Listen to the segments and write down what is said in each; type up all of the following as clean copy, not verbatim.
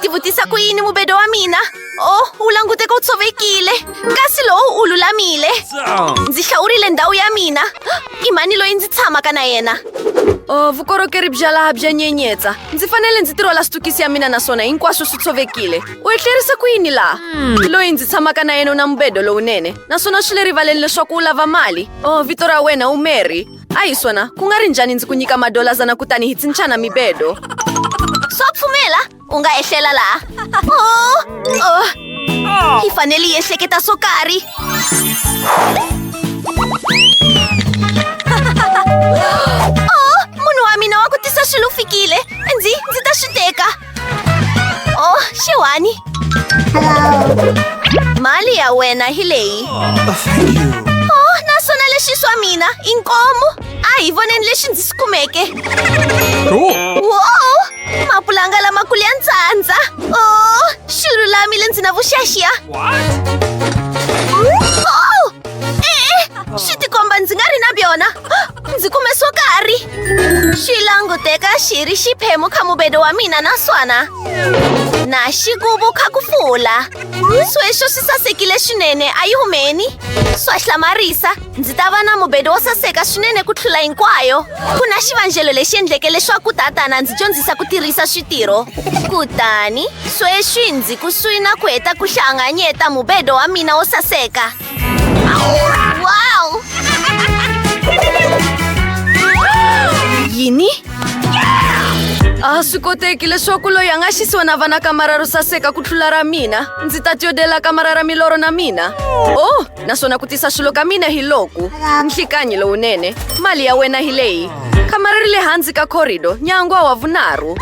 tivutisa ku yini mubedo wa mina? Oh, u languteka u tshovekile kasi lowu u lulamile. Ndzi hlawurile ndhawu ya mina. I mani loyi ndzi tshamaka na yena? Vukorhokeri bya laha bya nyenyetsa. Ndzi fanele ndzi tirola stukisi ya mina naswona hinkwaswo swi tshovekile. U etlerisa ku yini laha? Loyi ndzi tshamaka na yena u na mubedo lowunene naswona swi le rivaleni leswaku u lava mali. Vito ra wena u Mary. Ayi swona, ku nga ri njhani ndzi ku nyika $1 kutani hi tsinchana mibedo? Swa pfumela, u nga ehlela laha. Hi fanele hi ehleketa swo karhi. Munhu wa mina wa ku tisa swilo u fikile. Ndzi ta swi teka. Xewani. Mali ya wena hi leyi. Naswona leswi swa mina inkomu. A hi voneni leswi ndzi swi kumeke. Wow! Mapulanga lamakulu ya ntsandza. Swi lulamile ndzi na vuxaxiya. Swi tikomba ndzi nga ri na byona. Ndzi kume swo karhi. Swi languteka xi ri xiphemu kha mubedo wa mina naswona na xigubu kha ku fula. Sweswo swi sasekile swinene a yi humeni. Swa hlamarisa ndzi ta va na mubedo wo saseka swinene ku tlula hinkwayo. Ku na xivandzelo lexi endleke leswaku tatana ndzi dyondzisa ku tirhisa switirho. Kutani sweswi ndzi kusuhi na ku heta ku hlanganyeta mubedo wa mina wo saseka. Wow! Yini? Swi koteki leswaku loyi a nga xisiwa na vana kamara ro saseka ku tlula ra mina. Ndzi ta tiyodela kamara ra milorho na mina. Naswona ku tisa swilo ka mina hi loku. Nhlikanyi lowunene. Mali ya wena hi leyi. Kamara ri le hansi ka corridor, nyangwa wa vunharhu.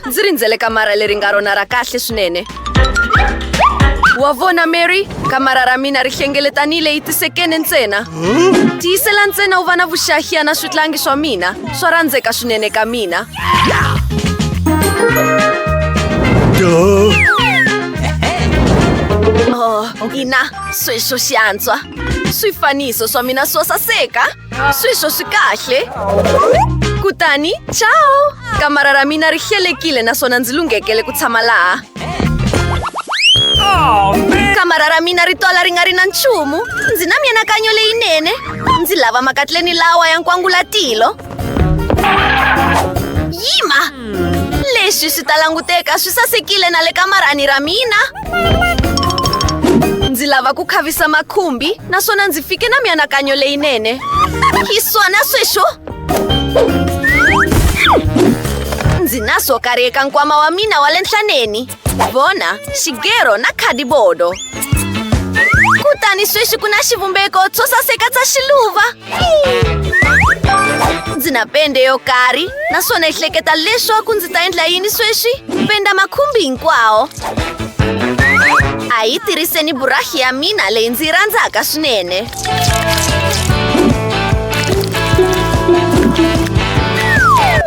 Ndzi rindzele kamara leri nga rona ra kahle swinene. Wa vona Mary, kamara ra mina ri hlengeletanile hi tisekende ntsena. Tiyisela ntsena u va na vuxahiya na switlangi swa mina. Swa randzeka swinene ka mina. Ina, sweswo xi antswa. Swifaniso swa mina swo saseka. Sweswo swi kahle. Kutani, ciao! Kamara ra mina ri helekile naswona ndzi lunghekele ku tshama laha. Kamara ra mina ri twala ri nga ri na nchumu. Ndzi na mianakanyo leyinene. Ndzi lava makatleni lawa ya nkwangulatilo. Yima! Leswi swi ta languteka swi sasekile na le kamarani ra mina. Ndzi lava ku khavisa makhumbi naswona ndzi fike na mianakanyo leyinene. Hi swona sweswo. Ndzi na swo karhi eka nkwama wa mina wa le nhlaneni. Vona, xigero na khadibodo. Kutani sweswi ku na xivumbeko swo saseka swa xiluva. Ndzi na pende yo karhi naswona hi hleketa leswaku ndzi ta endla yini sweswi? Penda makhumbi hinkwawo. A hi tirhiseni burashi ya mina leyi ndzi yi rhandzaka swinene.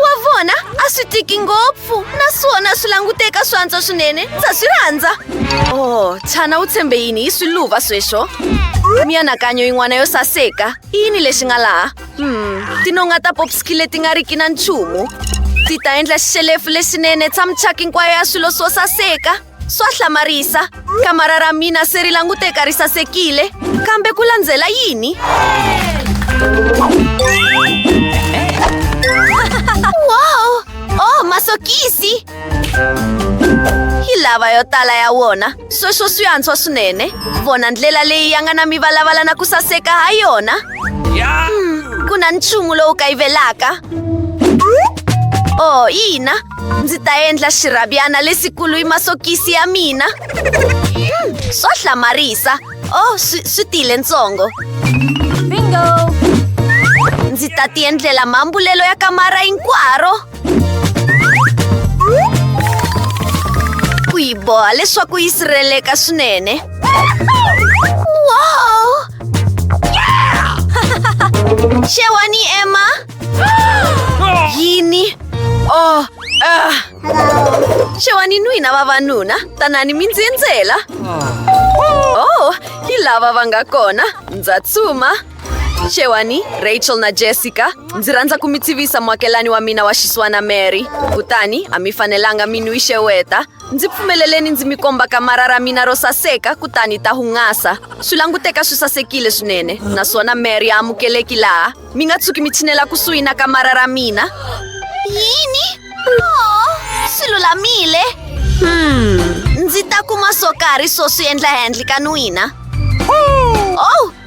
Wa vona, a swi tiki ngopfu naswona swi languteka swi antswa swinene. Ndza swi rhandza. Tshana u tshembe yini hi swiluva sweswo? Mianakanyo yin'wana yo saseka. Yini lexi nga laha? Tinonga ta popski leti nga riki na nchumu. Ti ta endla xixelefu lexinene tshamichaki hinkwayo ya swilo swo saseka. Swa hlamarisa. Kamara ra mina se ri languteka ri sasekile. Kambe ku landzela yini? Wow! Masokisi! Hi lava yo tala ya wona. Sweswo swi antswa swinene. Vona ndlela leyi ya nga na mivalavala na ku saseka ha yona. Ku na nchumu lowu kayivelaka. Ina. Ndzi ta endla xirhabyana lesikulu hi masokisi ya mina. Swa hlamarisa. Swi tile ntsongo. Bingo! Ndzi ta ti endlela mambulelo ya kamara hinkwaro. Ku yi boha leswaku yi sirheleka swinene. Wow! Xewani Emma. Yini? Xewani n'wina vavanuna, tanani mi ndzi endzela. Hi lava va nga kona, ndza tsuma. Xewani, Rachel na Jessica. Ndzi rhandza ku mi tivisa muakelani wa mina wa xiswana Mary. Kutani a mi fanelanga mi nwi xeweta. Ndzi pfumeleleni ndzi mi komba kamara ra mina ro saseka kutani ta hungasa. Swi languteka swi sasekile swinene. Naswona Mary a amukeleki laha. Mi nga tshuki mi tshinela kusuhi na kamara ra mina. Yini? Swi lulamile. Ndzi ta kuma swo karhi swo swi endla handle ka n'wina.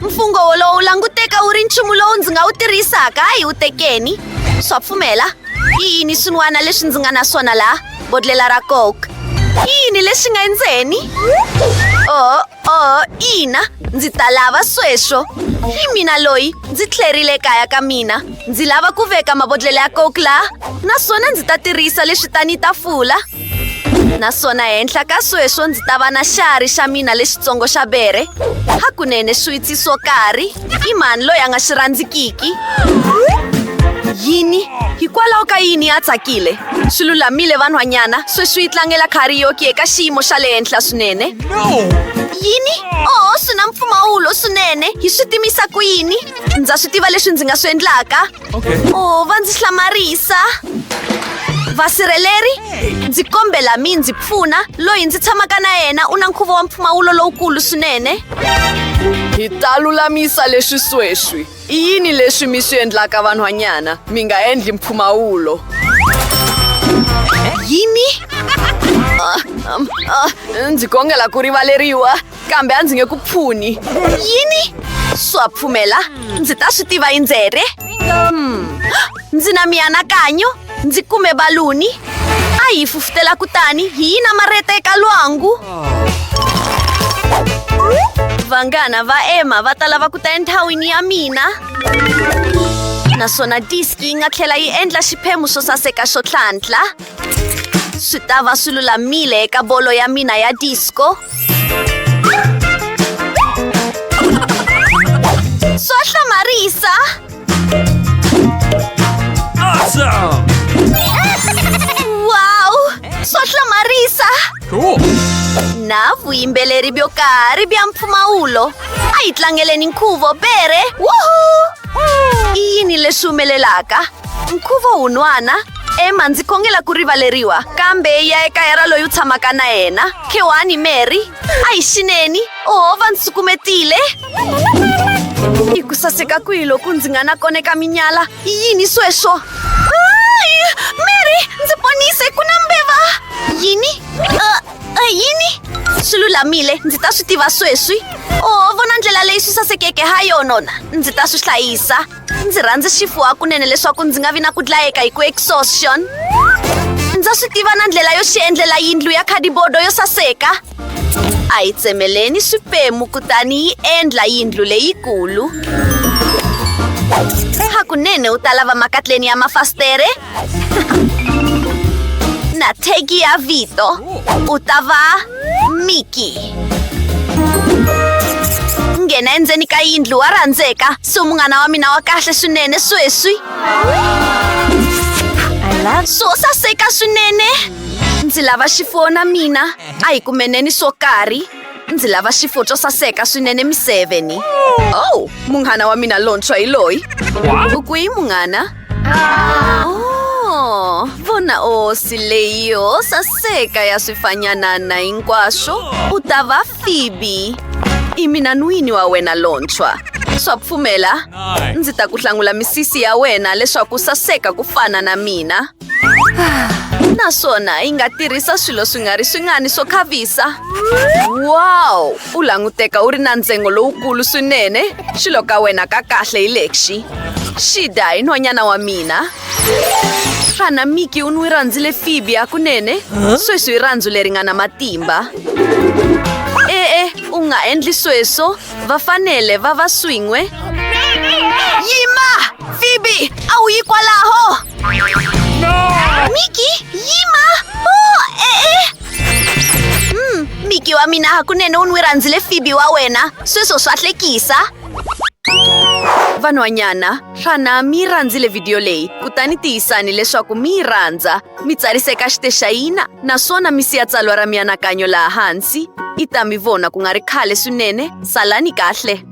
Mfungo wolowo languteka wu ri nchumu lowu ndzi nga wu tirhisaka hi wu tekeni. Swa pfumela. Yini swin'wana leswi ndzi nga na swona laha? Bodlela ra Coke. Yini leswi nga endzeni? Ina, ndzi ta lava sweswo. Hi mina loyi, ndzi tlherile kaya ka mina. Ndzi lava ku veka mabodlele ya Coke laha. Naswona ndzi ta tirhisa leswi tani tafula. Naswona henhla ka sweswo ndzi ta va na xari xa mina lexitsongo xa bere. Hakunene switsi swo karhi. I mani loyi a nga xi rhandzikiki? Yini? Hikwalaho ka yini ya tsakile? Swi lulamile vanhwanyana, sweswi yi tlangela karaoke eka xiyimo xa le henhla swinene. Yini? Swi na mpfumawulo swinene. Hi swi timisa ku yini? Ndza swi tiva leswi ndzi nga swi endlaka. Va ndzi hlamarisa. Vasirheleri, ndzi kombela mi ndzi pfuna. Loyi ndzi tshamaka na yena u na nkhuvo wa mpfumawulo lowukulu swinene. Hi ta lulamisa leswi sweswi. I yini leswi mi swi endlaka vanhwanyana? Mi nga endli mpfumawulo. Yini? Ndzi kongela ku rivaleriwa, kambe a ndzi nge ku pfuni. Yini? Swa pfumela, ndzi ta swi tiva hi ndzere. Ndzi na mianakanyo, ndzi kume baluni. A hi fufutela kutani hi yina mareta eka lwangu. Vanghana va Emma va ta lava ku ta endhawini ya mina. Naswona diski yi nga tlhela yi endla xiphemu xo saseka xo tlhantlha. Swi ta va swi lulamile eka bolo ya mina ya disco. Swa hlamarisa. Awesome! Wow! Swa hlamarisa. Cool! Na vuyimbeleri byo karhi bya mpfumawulo. A hi tlangeleni nkhuvo bere. Woohoo! I yini leswi humelelaka? Nkhuvo wun'wana. Emma ndzi khongela ku rivaleriwa, kambe ya ekaya ra loyi u tshamaka na yena. Khewani Mary. A hi xineni. Va ndzi sukumetile. I ku saseka kwihi loko ndzi nga na kona eka minyala. I yini sweswo? Mary, ndzi ponise ku na mbeva. Yini? Yini? Swi lulamile, ndzi ta swi tiva sweswi. Vona ndlela leyi swi sasekeke ha yonona. Ndzi ta swi hlayisa. Ndzi rhandza xifuwo hakunene leswaku ndzi nga vi na ku dlayeka hi ku exhaustion. Ndza swi tiva na ndlela yo xi endlela yindlu ya khadibodo yo saseka. A hi tsemeleni swiphemu kutani yi endla yindlu leyikulu. Hakunene u ta lava makatleni ya mafastere. Na tegi ya vito. U ta va Mickey. Nghena endzeni ka yindlu wa rhandzeka. Munghana wa mina wa kahle swinene sweswi. Swo saseka swinene. Ndzi lava xifuwo na mina. A hi kumeneni swo karhi. Ndzi lava xifuwo xo saseka swinene mi 7. Munghana wa mina lontshwa hi loyi. U kwihi munghana? Vona osi leyi yo saseka ya swifanyanana hinkwaswo. U ta va Phoebe. I mina nwini wa wena lontshwa. Swa pfumela? Ndzi ta ku hlangula misisi ya wena leswaku saseka ku fana na mina. Naswona yi nga tirhisa swilo swingani swo khavisa. Wow! U languteka u ri na ntsengo lowukulu swinene. Xilo ka wena ka kahle hi lexi. Shida hi nhwanyana wa mina. Xana Mickey u n'wi rhandzile Phoebe hakunene? Sweswi rhandzu leri nga na matimba. U nga endli sweswo. Va fanele va va swin'we. Yima! Phoebe! A wu yi kwalaho! Mickey, yima! Mickey wa mina hakunene u n'wi rhandzile Phoebe wa wena. Sweswo swa hlekisa. Vanhwanyana, xana mi rhandzile video leyi? Kutani tiyisani leswaku mi rhandza. Mi tsarise eka xitexayina naswona mi siya tsalwa ra mianakanyo laha hansi. I ta mi vona ku nga ri khale swinene. Salani kahle.